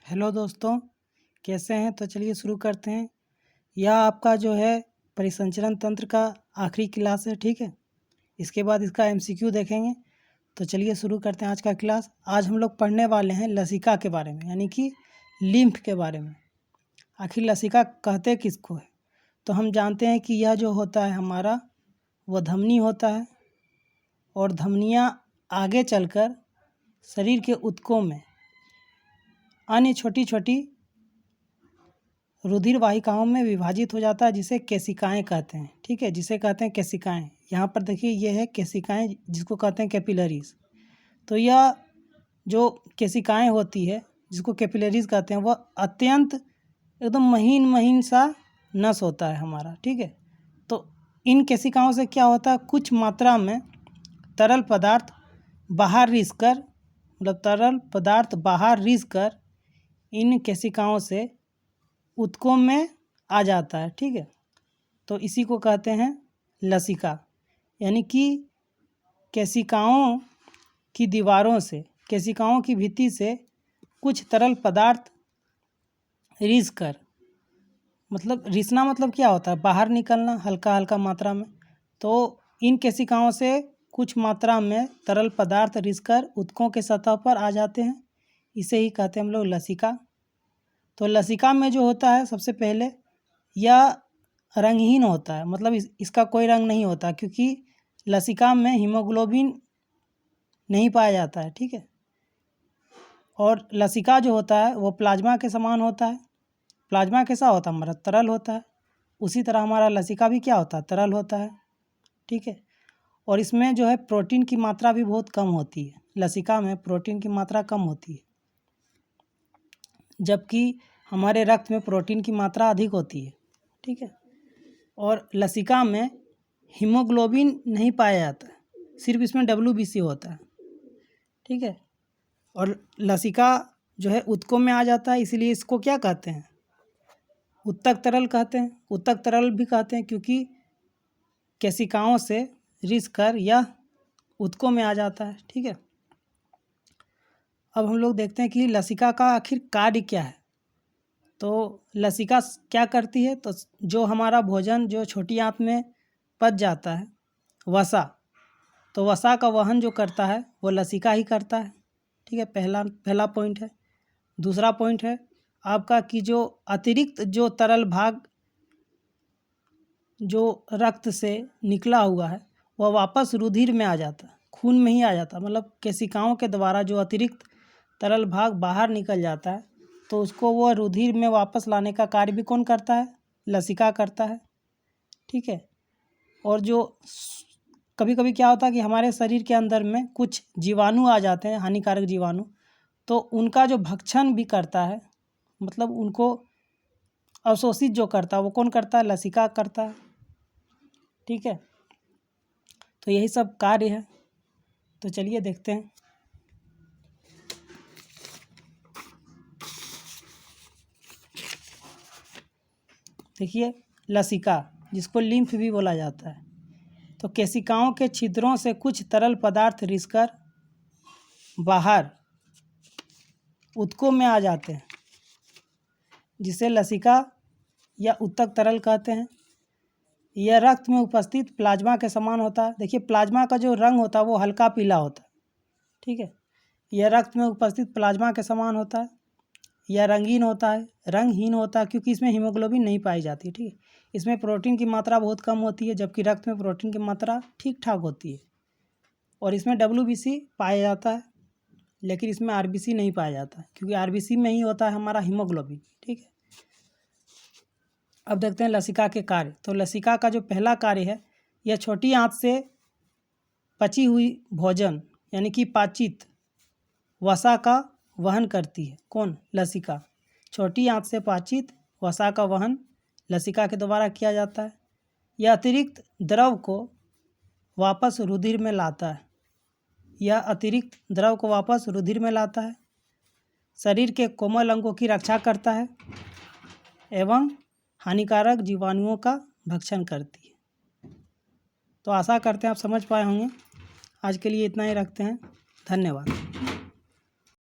Hello दोस्तों, कैसे हैं। तो चलिए शुरू करते हैं। यह आपका जो है परिसंचरण तंत्र का आखिरी क्लास है, ठीक है। इसके बाद इसका एमसीक्यू देखेंगे। तो चलिए शुरू करते हैं आज का क्लास। आज हम लोग पढ़ने वाले हैं लसिका के बारे में, यानी कि लिम्फ के बारे में। आखिर लसिका कहते किसको है। तो हम जानते हैं कि यह जो होता है हमारा वो धमनी होता है, और धमनियाँ आगे चलकर शरीर के ऊतकों में अन्य छोटी छोटी रुधिर वाहिकाओं में विभाजित हो जाता है, जिसे केशिकाएं कहते हैं, ठीक है। जिसे कहते हैं केशिकाएं। यहाँ पर देखिए ये है केशिकाएं, जिसको कहते हैं कैपिलरीज। तो यह जो केशिकाएं होती है जिसको कैपिलरीज कहते हैं, वह अत्यंत एकदम महीन महीन सा नस होता है हमारा, ठीक है। तो इन केशिकाओं से क्या होता है, कुछ मात्रा में तरल पदार्थ बाहर रिस कर, मतलब तरल पदार्थ बाहर रिस कर इन केशिकाओं से ऊतकों में आ जाता है, ठीक है। तो इसी को कहते हैं लसिका। यानी कि केशिकाओं की दीवारों से, केशिकाओं की भित्ति से कुछ तरल पदार्थ रिस कर, मतलब रिसना मतलब क्या होता है, बाहर निकलना हल्का हल्का मात्रा में। तो इन केशिकाओं से कुछ मात्रा में तरल पदार्थ रिस कर ऊतकों के सतह पर आ जाते हैं। इसे ही कहते हैं हम लोग लसिका। तो लसिका में जो होता है, सबसे पहले यह रंगहीन होता है, मतलब इसका कोई रंग नहीं होता, क्योंकि लसिका में हीमोग्लोबिन नहीं पाया जाता है, ठीक है। और लसिका जो होता है वो प्लाज्मा के समान होता है। प्लाज्मा कैसा होता है हमारा, तरल होता है। उसी तरह हमारा लसिका भी क्या होता है, तरल होता है, ठीक है। और इसमें जो है प्रोटीन की मात्रा भी बहुत कम होती है। लसिका में प्रोटीन की मात्रा कम होती है, जबकि हमारे रक्त में प्रोटीन की मात्रा अधिक होती है, ठीक है। और लसिका में हीमोग्लोबिन नहीं पाया जाता है, सिर्फ इसमें WBC होता है, ठीक है। और लसिका जो है ऊतकों में आ जाता है, इसीलिए इसको क्या कहते हैं, ऊतक तरल कहते हैं। ऊतक तरल भी कहते हैं क्योंकि केशिकाओं से रिस कर यह ऊतकों में आ जाता है, ठीक है। अब हम लोग देखते हैं कि लसिका का आखिर कार्य क्या है। तो लसिका क्या करती है, तो जो हमारा भोजन जो छोटी आंत में पच जाता है, वसा, तो वसा का वहन जो करता है वो लसिका ही करता है, ठीक है। पहला पॉइंट है। दूसरा पॉइंट है आपका कि जो अतिरिक्त जो तरल भाग जो रक्त से निकला हुआ है वह वापस रुधिर में आ जाता है, खून में ही आ जाता है। मतलब केशिकाओं के द्वारा जो अतिरिक्त तरल भाग बाहर निकल जाता है, तो उसको वह रुधिर में वापस लाने का कार्य भी कौन करता है, लसिका करता है, ठीक है। और जो कभी कभी क्या होता है कि हमारे शरीर के अंदर में कुछ जीवाणु आ जाते हैं, हानिकारक जीवाणु, तो उनका जो भक्षण भी करता है, मतलब उनको अवशोषित जो करता है वो कौन करता है, लसिका करता है, ठीक है। तो यही सब कार्य है। तो चलिए देखते हैं। देखिए लसिका, जिसको लिम्फ भी बोला जाता है, तो केशिकाओं के छिद्रों से कुछ तरल पदार्थ रिसकर बाहर ऊतकों में आ जाते हैं, जिसे लसिका या ऊतक तरल कहते हैं। यह रक्त में उपस्थित प्लाज्मा के समान होता है। देखिए प्लाज्मा का जो रंग होता है वो हल्का पीला होता है, ठीक है। यह रक्त में उपस्थित प्लाज्मा के समान होता है। यह रंगहीन होता है, रंगहीन होता है क्योंकि इसमें हीमोग्लोबिन नहीं पाई जाती, ठीक है। इसमें प्रोटीन की मात्रा बहुत कम होती है, जबकि रक्त में प्रोटीन की मात्रा ठीक ठाक होती है। और इसमें WBC पाया जाता है, लेकिन इसमें RBC नहीं पाया जाता है, क्योंकि RBC में ही होता है हमारा हीमोग्लोबिन, ठीक है। अब देखते हैं लसिका के कार्य। तो लसिका का जो पहला कार्य है, यह छोटी आंत से पची हुई भोजन यानी कि पाचित वसा का वहन करती है। कौन, लसिका। छोटी आंत से पाचित वसा का वहन लसिका के द्वारा किया जाता है। यह अतिरिक्त द्रव को वापस रुधिर में लाता है। यह अतिरिक्त द्रव को वापस रुधिर में लाता है, शरीर के कोमल अंगों की रक्षा करता है एवं हानिकारक जीवाणुओं का भक्षण करती है। तो आशा करते हैं आप समझ पाए होंगे। आज के लिए इतना ही रखते हैं। धन्यवाद।